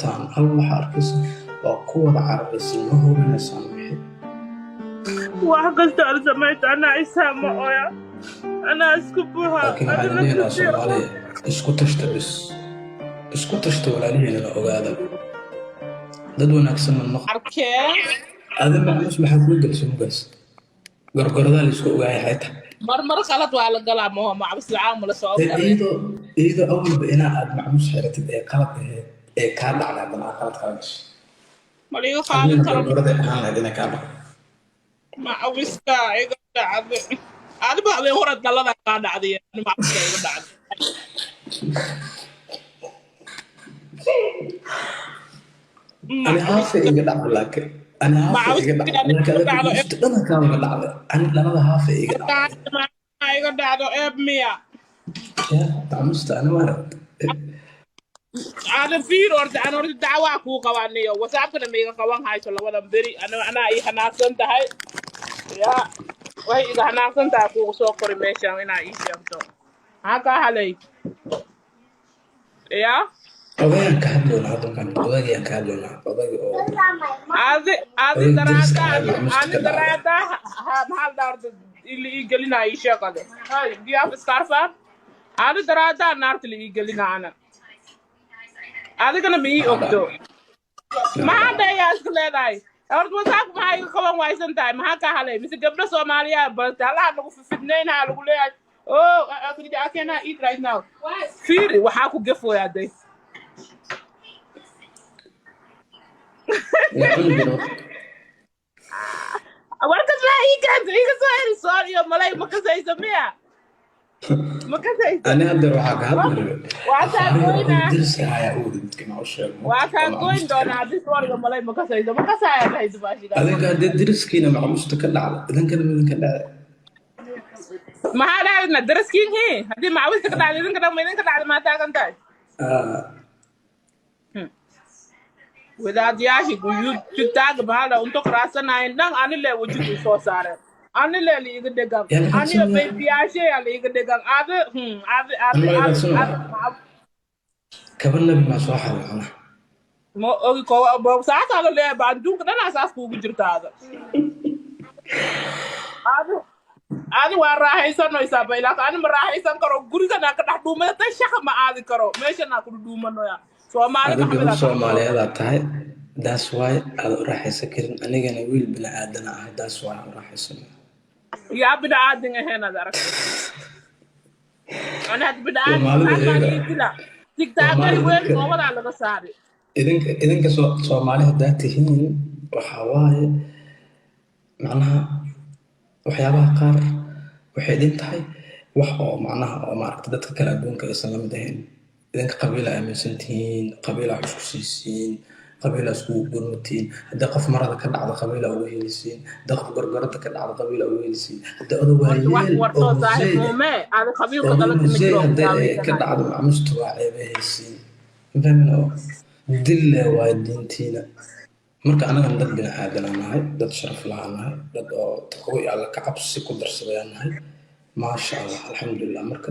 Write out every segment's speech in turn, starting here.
hal waxa arkaysa waa kuwada cararaysa ma hubinaysaan wixii وحقلت على سمعت أنا عيسى معايا أنا أسكبها laakiin waxaa أنا leeyahay نفسي Soomaaliya isku tashta walaalihiina ogaada dad wanaagsan ma noqon adin macnus maxaa kuu gelisa mugaas gorgorada la isku ogaayay hayta مرمر خلط وعلى قلم هو مع بس العام ولا صوت iyadoo awalba inaa aad macnus xiratid ee qalad ahayd ee kaa dhacday haddana aad qalad kala gashay مليو adina خالد كلام gorgorada ahaan lahayd inay kaa dhacdo مع ويسكا يقطع هذا بقى ورد الله قاعد عادي أنا مع ويسكا يقطع أنا هافي إيجا دعوة لك أنا مع هافي إيجا ويسكا دعوة لك يقطع أنا له كنت أنا كامل دعوة أنا لما هافي إيجا دعوة يقطع له مية يا تعمست أنا ما أنا في ورد أنا ورد دعوة كو قوانية وسأبقى لما يجي قوان هاي شو ولا مبري أنا أي حناقصن تهاي يا وهي إذا حناقصن تاكو سوق رميشان أنا إيش يمتو هكا علي يا أوغيان كهدلونا هذا كان أوغيان كهدلونا أوغي أو هذه درادا محل دار اللي يقلنا إيش يا قدر هاي دياب سكارفان هذه درادا نارت اللي يقلنا أنا هذا كنا بيجي أكتو ما هذا يا سكلي أرد وساق ما يخوان وايسن تاي ما هكا علي مثل قبل سوماليا بس هلا نقول في اثنين هالقول لي oh I cannot eat right now فيري وحاكو قفوا يا دي أولك لا هي صار يوم ملاي ما كسر يسميها ما كسر أنا أقدر وحاجة وعساقوينا درسها يا أولي ممكن أوشر وعساقوين دونا عدي صار يوم ملاي ما كسر يسميها ما كسر يا هاي دباشي أذن قاعد درس كينا مع مستقل على إذن كده ما هذا ندرس كين هي هذه معوز كده على إذن كده ما إذن كده على ما تاكن تاي وإذا دياشي كيو تتاج بهذا أنتو كراسنا عندنا أنا اللي وجود صوصارة أنا اللي يقدر أنا اللي بياشي اللي يقدر هذا كبرنا بما صاحب أنا ما أوكي كوا بساعات هذا اللي بعدون كده أنا أساس كوجي جرت هذا هذا وراها يسون ويسابي لك أنا مراها يسون كرو غوري كنا كده دوما تشخ ما هذا كرو ماشي أنا كده دوما نويا Soomaali hada tahay that's why aad u raaxaysan karin anigana wiil bini aadan ah that's why aan u raaxaysan يا بدا عادين هنا دارك أنا بدا عادين كده تكتاكل وين ما ولا على بساري idinka Soomaali hada tihiin waxa waaye macnaha waxyaabaha qaar waxay idin tahay wax oo macnaha oo maaragtay dadka kala adduunka aysan la mid ahayn idinka qabiil aaminsan tihiin qabiil wax isku siisiin qabiil isku gurmatiin hadda qof marada ka dhacdo qabiil ugu helisiin hadda qof gargarada ka dhacdo qabiil ugu helisiin hadda odo waayeel oo أنا qabiil ka dhalatay ka dhacdo macmuusta waa ceebahaysiin fahmino dil waa diintiina marka anaga dad bini aadan nahay dad sharaf lahaan nahay dad oo taqwo iyo alla ka cabsi ku darsadayaan nahay maasha Allah alxamdulillah marka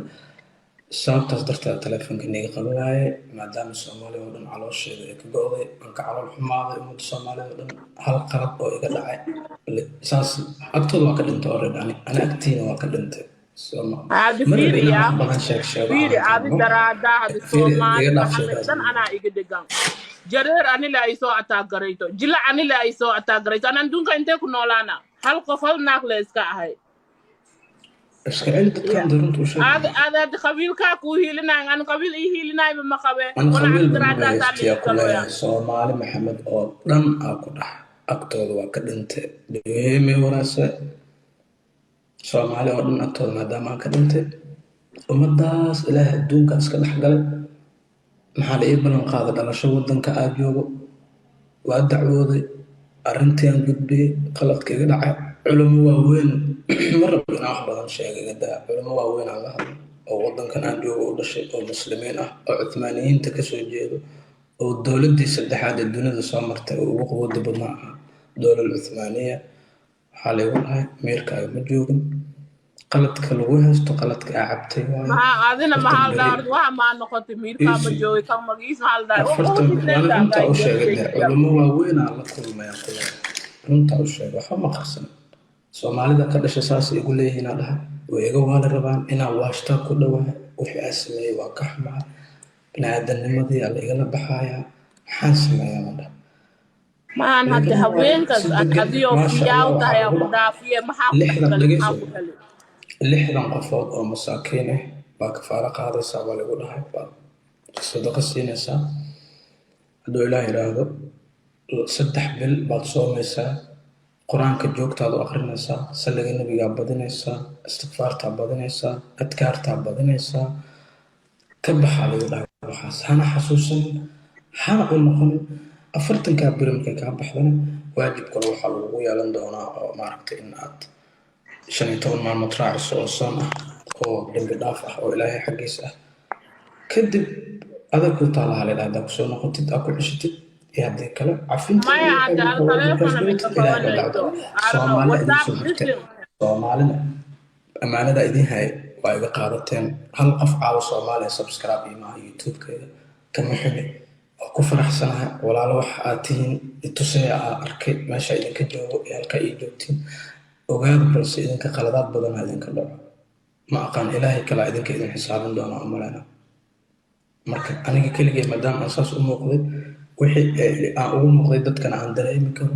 sababtaas darteed telefoonka niga qaban waaye maadaama Soomaaliya oo dhan caloosheeda ay ka go'day aan ka calool xumaaday ummadda Soomaaliya oo dhan hal qalad oo iga dhacay saas agtooda waa ka dhintay already ana agtiina waa ka dhintay هذا فيري هذا درادا هذا سومالي محمدان أنا إيجدعان جرير أنا لا يسوع أتاعريتو جلا أنا لا يسوع أتاعريتو أنا دون كأنت كنولانا هل قفل ناقلس كهاي هذا قبيل كاكو هيلنا أنا قبيل هيلنا بما قبل أنا قبيل بما كلها Soomaali محمد oo dhan ku dhax agtooda waa ka dhintay deemay waraasa Soomaali oo dhan agtooda maadaama ka dhintay ummadaas ilaahay adduunka iska dhex galay maxaa la ii ballan qaaday dhalasho wadanka aad joogo waa dacwooday arrintii aan gudbiyay qaladka iga dhacay culimo waaweyn marraba inaan wax badan sheegay culimo waaweyn aan la hadlay oo wadankan aan joogo u dhashay oo muslimiin ah oo Cuthmaaniyiinta ka soo jeedo oo dowladdii saddexaad ee dunida soo martay oo ugu quwada badnaa dowladda Cuthmaaniya waxaa lagu dhahay meerkaaga ma joogin qaladka lagu haysto qaladka aa cabtay waaye ما أذن ما afartan هل beri دار وها ما نقطة مير كام easy جوي كام مجلس ما هل دار afartan أو beri تدري ana دا runtaa u كاي sheegay جوي dee كده culamo waaweynaa la kulmaya kule runtaa u sheegay waxba ma qarsan soomaalida ka dhasha saas igu leeyihiin aa dhaha way iga waali rabaan inaan waashtaa ku dhawaa wixii aa sameeyey waa ka xumaa biniaadamnimadii aa la igala baxayaa maxaan sameeyaa ma dhaha ما أنا هدي igana waayo هوين si كز degan هدي يوم maasha فيا allah waxaa وتهيا ugu كودا فيا ما حاكو lixdan تكلم dhegeyso حاكو تكلم 60 qofood oo masaakiin ah baa kafaalo qaadaysaa baa lagu dhahay baa sadaqa siinaysaa hadduu ilaah yidhaahdo 3 bil baad soomaysaa qur-aanka joogtaad u akrinaysaa salliga nebigaa badinaysaa istikfaartaa badinaysaa adkaartaa badinaysaa ka baxaa lagu dhahay waxaas hana xasuusanin hana u noqonin 40kaa beri markay kaa baxdana waajibkuna waxaa lagugu yeelan doonaa oo maaragtay in aad 15 maalmood raaciso oo soon ah oo dembi dhaaf ah oo ilaahay xaggiisa ah kadib adag ku taalaha la yidhahdaa kusoo noqotid aa ku ceshitid iyo haddii kale cafinta ما iyo عند xagga markaas التليفون galatid من ilaahay كمان baa إنتو dhacda I don't know soomaali idin WhatsApp soo jirtay listen soomaalina ammaanada idin hay waa iga qaadateen hal qof caawa soomaaliya subscribe imaha youtube-keeda kama xumi oo ku faraxsanahay walaalo wax aad tihiin itusaya aa arkay meesha idinka joogo iyo halka ii joogtiin ogaad balse idinka qaladaad badanaa idinka dhaco ma aqaan ilaahay kalaa idinka idin xisaabin doonaa u maleyna marka aniga keligay maadaama aan saas u muuqday wixii aan ugu muuqday dadkana aan dareemi karo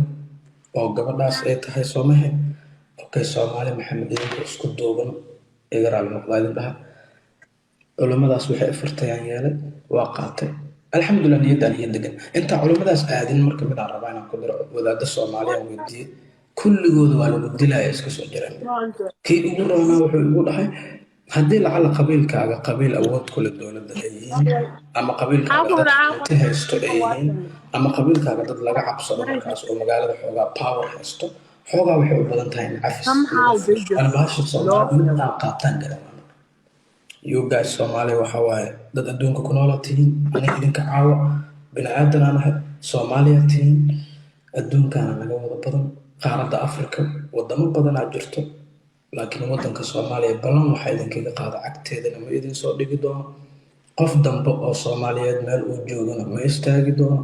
oo gabadhaas ay tahay soomahe okay soomaali maxamed idinka isku duuban igaraal noqdaa idin dhaha culimmadaas waxay afartayaan yeelay waa qaatay alxamdulilah niyaddaan iyo degan intaa culimmadaas aadin marka mid aan rabaa inaan ku diro wadaadda soomaaliya weydiiyey kulligooda waa lagu dilaya iska soo jireen kii ugu roonaa wuxuu igu dhahay haddii lacala qabiilkaaga qabiil awood kule dowladda ay yihiin ama qabiilkaaga dad hanti haysto ay yihiin ama qabiilkaaga dad laga cabsado markaas oo magaalada xoogaa power haysto xoogaa waxay u badan tahay in cafis ana bahasha soomaali midnaa qaataan garan you guys soomaaliya waxa waaye dad adduunka ku noola tihiin aniga idinka caawa bini aadan aan ahay soomaaliya tihiin adduunkaana naga wada badan qaaradda afrika wadamo badanaa jirto laakiin waddanka soomaaliya ballan waxaa idinkaga qaada cagteedana ma idin soo dhigi doono qof dambe oo soomaaliyeed meel uu joogana ma istaagi doono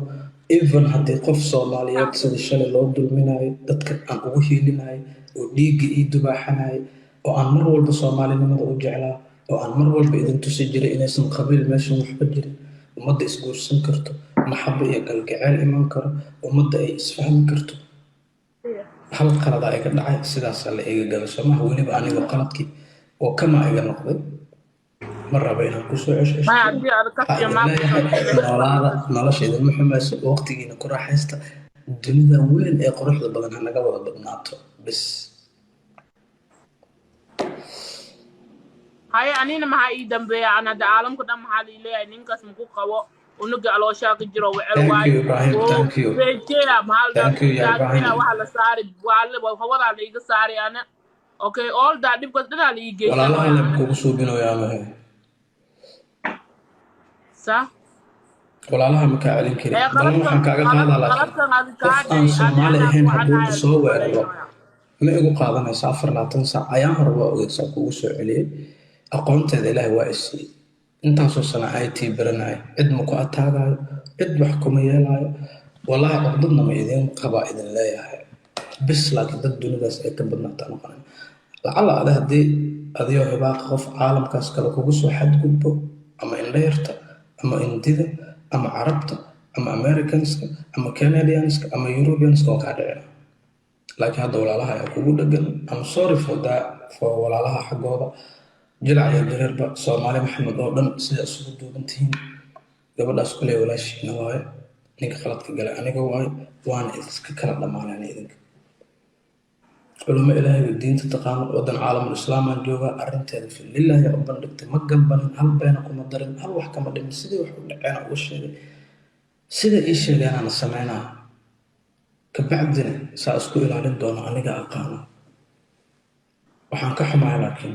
even haddii qof soomaaliyeed sida shalay loo dulminayo dadka aan ugu hiilinayo oo dhiigga ii dubaaxanayo oo aan mar walba soomaalinimada u jeclaa oo aan mar walba idin tusi jiray inaysan qabiil meeshan waxba jirin ummadda isguursan karto maxabo iyo galgaceel iman karo ummadda ay isfahmi karto hal qalada iga dhacay sidaasaa la iga gala somaha weliba anigoo qaladkii oo kama iga noqday ma raba inaan kusoo ceshceshto ما عندي أركض يا ما leeyahay noolaada nolosha idinma xumayso waqtigiina ku raaxaysta dunida weyn ee quruxda badan hanaga wada badnaato bis هاي أنا ما هاي دمبي أنا ده عالم كده محلي ليه إنك اسمه قوة ونقع على شاك جرو thank you وعلواي Ibrahim thank you بيجينا محل ده thank you يا جاكينا Ibrahim وحلا ساري وعلى وهو ده اللي يقصاري أنا أوكي all that دي بس ده اللي يجي walaalaha leb kugu suubinayaa mahay صح walaalaha ma kaa celin karin إيه ballan waxaan kaaga qaadaa laakiin qof aan soomaali ahayn hadduu ku soo weeraro ma igu qaadanaysa 24 saac ayaan hore waa ogeysaa kugu soo celiyey aqoonteeda ilaahay waa isiiyey intaasoo sana IT baranaya cid ma ku ataagayo cid wax kuma yeelayo wallahi codadna ma idin qabaa idin leeyahay bis laakiin dad dunidaas ay ka badnaataa noqonayn lacala ada haddii adiyoo hibaaq qof caalamkaas kale kugu soo xadgudbo ama indhayarta ama indida ama carabta ama americanska ama canadianska ama europeanska oo kaa dhicina laakiin hadda walaalaha ayaa kugu dhegan I'm sorry for that for walaalaha xaggooda jilac iyo jareerba soomaali maxamed oo dhan sida isugu duuban tihiin gabadhaas kuley walaashiina waaye ninka qaladka galay aniga waaye waana iska kala dhammaanayna idinka culimo ilaahay diinta taqaano waddan caalamul islaamaan joogaa arrinteeda fililaahi u bandhigtay ma galbanin hal beena kuma darin hal wax kama dhimin sidii wax u dhaceena uga sheegay sida ii sheegaanaana sameynaa kabacdina saa isku ilaalin doono aniga aqaano waxaan ka xumahay laakiin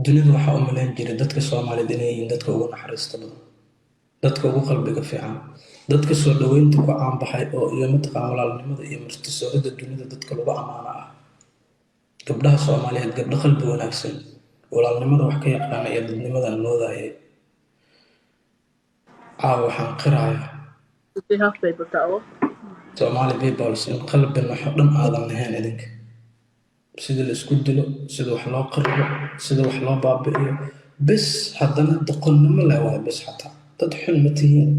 dunida waxaa u malayn jiray dadka soomaaliyed inay yihiin dadka ugu naxariista badan dadka ugu qalbiga fiican dadka soo dhaweynta ku caanbaxay oo iyo mataqaan walaalnimada iyo martisoorida dunida dadka lagu ammaano ah gabdhaha soomaaliyeed gabdho qalbi wanaagsan walaalnimada wax ka yaqaana iyo dadnimadan moodaya waxaan qirayaa Somali peoples in qalbin wax dhan aadan lahayn idinka sida la isku dilo sida wax loo qarbo sida wax loo baabi'iyo bes haddana doqonnimo leh waa bes xataa dad xun ma tihiin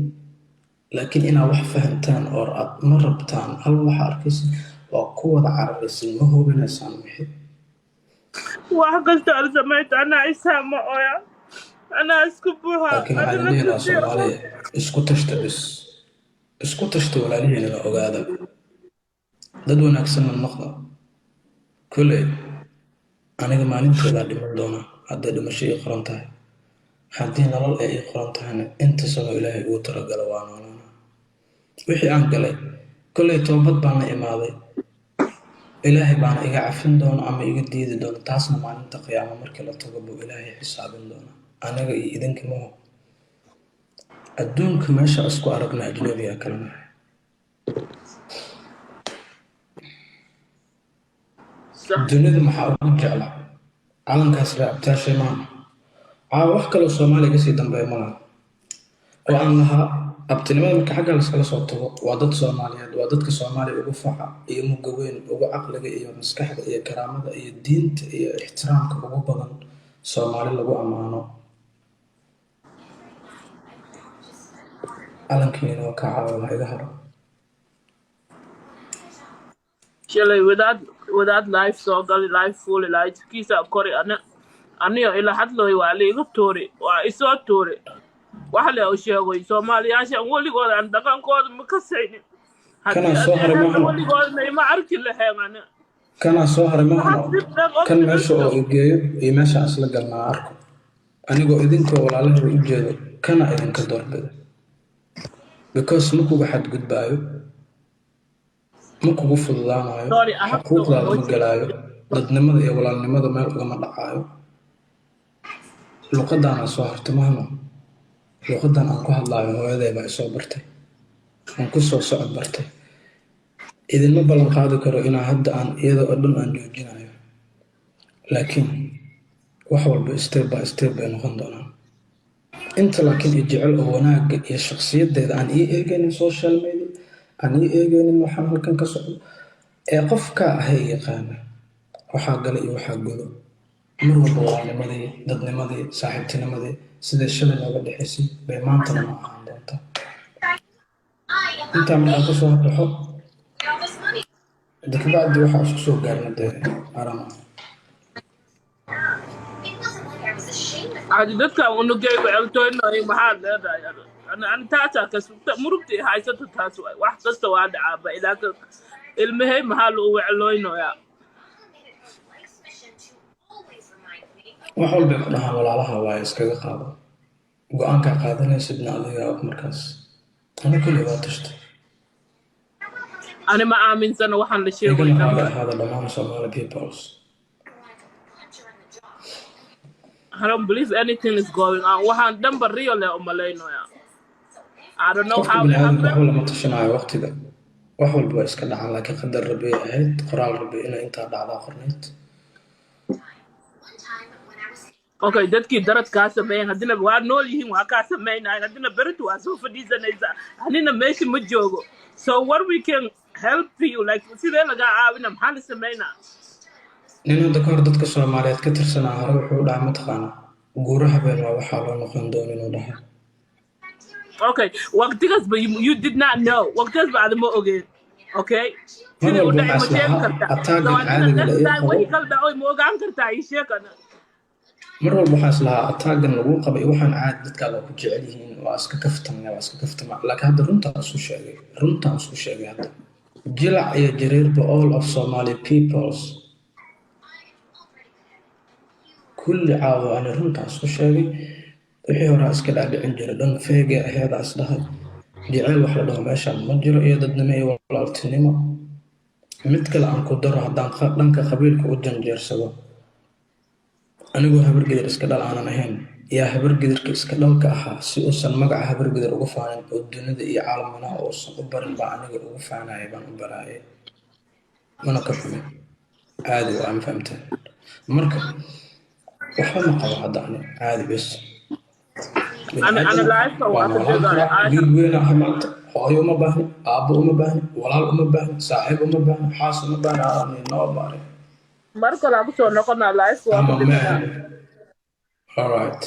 laakiin inaad wax fahantaan oo aad ma rabtaan hal waxa arkaysa waa ku wada cararaysin ma hubinaysaan wixii wax kasta aan samayta anaa isaama oya anaa isku buuxa laakiin waxaa la leeyahay Soomaaliya isku tashta bes isku tashta walaalihiina ogaada dad wanaagsan ma noqdo kuley aniga maalinteeda dhiman doona hadday dhimasho ii qoran tahay haddii nolol ay ii qoran tahayna inta sano ilaahay ugu talagalo waa noolana wixii aan galay kuley toobad baan la imaaday ilaahay baana iga cafin doona ama iga diidi doona taasna maalinta qiyaamo markii la tago buu ilaahay xisaabin doona anaga iyo idinka maho adduunka meesha isku aragna ajnabiga kala nahay dunida maxaa ugu jeclaa calankaas reebtaashay maaha wax kaloo Soomaaliga sii dambeeya malaha oo aan lahaa abtinimada marka xagga laskala soo tago waa dad Soomaaliyeed waa dadka Soomaaliya ugu faca iyo mugga weyn ugu caqliga iyo maskaxda iyo karaamada iyo diinta iyo ixtiraamka ugu badan Soomaali lagu ammaano calankiina waa ka caawina iga haro shalay wadaad life soo gali life full life kiisa kori aniyo ila hadlooy waa liiga toore waa isoo toore waxa la sheegay Soomaaliyaasha waligood aan dhaqankooda ma ka saynin kana soo haray maahan waligood ma arki lahayn kana soo haray maahan kan meesha oo geeyo iyo meesha asla galnaa arko anigoo idinkoo walaalahay u jeedo kana idinka doorbida because markuu xad gudbaayo markuu fududaanayo xuquuqdaada ma galaayo dadnimada iyo walaalnimada meel ugama dhacaayo luqadana soo hartay mahno luqadan aan ku hadlaayo hooyaday baa soo bartay aan ku soo socod bartay idinma ballan qaadi karo inaan hadda aan iyada oo dhan aan joojinayo laakiin wax walba step by step bay noqon doonaan inta laakiin jecel oo wanaagga iyo shakhsiyadeeda aan ii eegaynin social media aan ii eegaynin waxaan halkan ka socdo ee qofka ahay yaqaana waxaa gala iyo waxaa gudo mar walba walaalnimadii dadnimadii saaxiibtinimadii sida shalay nooga dhexaysay bay maantana ma ahaan doontaa intaa markaan kasoo baxo dakbacdi waxaa isku soo gaarna dee arama عادي dadka uu geeyay celtoynay maxaa leedahay ana taata kasbta murugti haysato taas wax kasta waa dhacaaba ilaa ilmahay maxaa loo waclooynaya wax walba ku dhahaan walaalaha waa iskaga qaado go'aanka qaadanaysidna adiga markaas ana kulli waa tashtay ana ma aaminsana waxaan la sheegay hada dhammaan Somali peoples I don't believe anything is going on. waxaan dhanba real leh umaleynaya I don't know how it happened. wax walba tashanayo waqtiga wax walba waa iska dhacan laakiin qadar rabbi ahayd qoraal rabbi inay intaa dhacdaa qorneyd okay dadkii daradkaa sameeyeen haddina waa nool yihiin waa kaa sameynayaan haddina beritu waa soo fadhiisanaysaa anina meesha ma joogo so what we can help you like sidee lagaa caawina maxaa la sameynaa nin hadda kahor dadka Soomaaliyeed ka tirsanaa hore wuxuu dhahay mataqaana guuraha been waa waxaa loo noqon doona inuu dhahay okay waqtigaas ba you did not know waqtigaas ba aad ma ogeen okay sidee u dhacay ma sheegi kartaa ataagan caadiga la way kala dhacay ma ogaan kartaa ii sheegana mar walba waxaas lahaa ataagan lagu qabay waxaan caadi dadkaaga ku jecel yihiin waa iska kaftama laakiin hadda runtaan isku sheegay hadda jilac iyo jareerba all of Somali peoples kulli caawa ana runtaan isku sheegay wixii hore iska dhaadhicin jiray dhan feege aheeda is dhahay jecel wax la dhaho meeshaan ma jiro iyo dadnimo iyo walaaltinimo mid kale aan ku daro haddaan dhanka qabiilka u janjeersado anigoo habargedir iska dhal aanan ahayn yaa habargedirka iska dhalka ahaa si uusan magaca habargedir ugu faanin oo dunida iyo caalamanaha uusan u barin baa aniga ugu faanaya baan u baraayay mana ka xumin caadi waa aan fahamteen marka waxba ma qabo hadda ani caadi bes أنا لايف waa واحد noolaan karaa wiil weyn ahay maanta hooyo uma baahni aabbo uma baahni walaal uma baahni saaxiib uma baahni xaas uma baahni aanni noo baarin مركل أبو سو نكون لايف I'm واحد a man all right